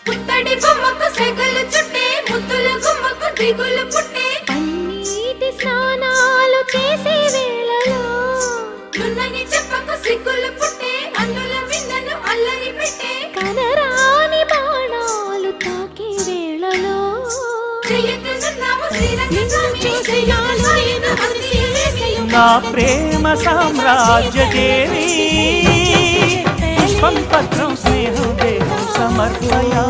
పుత్తడి బొమ్మకు సెగలు చుట్టే ముద్దుల గుమ్మకు దిగులు పుట్టే పన్నీటి స్నానాలు చేసే వేళలో నున్నని చెప్పకు సిగ్గులు పుట్టే అన్నుల విన్నను అల్లరి పెట్టే కనరాని బాణాలు తాకే వేళలో చెయ్యకున్నావు శ్రీరంగ స్వామి చెయ్యాలైన అతిశయమేసెయ్యు నా ప్రేమ సామ్రాజ్య దేవి పుష్పం పత్రం స్నేహం దేహం సమర్పయా